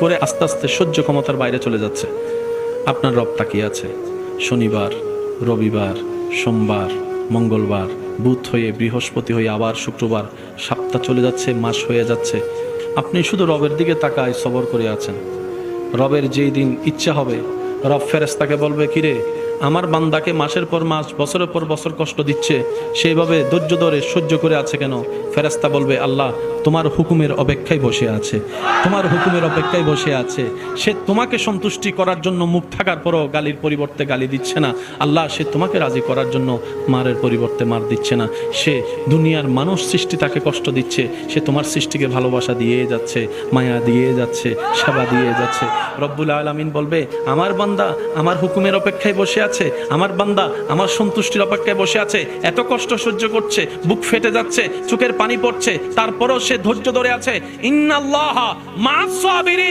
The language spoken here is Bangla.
করে আস্তে আস্তে সহ্য ক্ষমতার বাইরে চলে যাচ্ছে। আপনার রব তাকিয়ে আছে। শনিবার, রবিবার, সোমবার, মঙ্গলবার, বুধ হয়ে বৃহস্পতি হয়ে আবার শুক্রবার, সপ্তাহ চলে যাচ্ছে, মাস হয়ে যাচ্ছে। আপনি শুধু রবের দিকে তাকায় সবর করে আছেন। রবের যেই দিন ইচ্ছা হবে, রব ফেরেশতাকে বলবে, কিরে আমার বান্দাকে মাসের পর মাস, বছরের পর বছর কষ্ট দিচ্ছে, সেইভাবে ধৈর্য ধরে সহ্য করে আছে কেন? ফেরেশতা বলবে, আল্লাহ তোমার হুকুমের অপেক্ষায় বসে আছে, তোমার হুকুমের অপেক্ষায় বসে আছে। সে তোমাকে সন্তুষ্টি করার জন্য মুখ থাকার পরও গালির পরিবর্তে গালি দিচ্ছে না। আল্লাহ সে তোমাকে রাজি করার জন্য মারের পরিবর্তে মার দিচ্ছে না। সে দুনিয়ার মানুষ সৃষ্টি তাকে কষ্ট দিচ্ছে, সে তোমার সৃষ্টিকে ভালোবাসা দিয়ে যাচ্ছে, মায়া দিয়ে যাচ্ছে, সেবা দিয়ে যাচ্ছে। রব্বুল আলামিন বলবে, আমার বান্দা আমার হুকুমের অপেক্ষায় বসে আছে, আমার বান্দা আমার সন্তুষ্টির অপেক্ষায় বসে আছে। এত কষ্ট সহ্য করছে, বুক ফেটে যাচ্ছে, চোখের পানি পড়ছে, তারপরও সে ধৈর্য ধরে আছে। ইন্নাল্লাহা মা'আস সাবিরিন।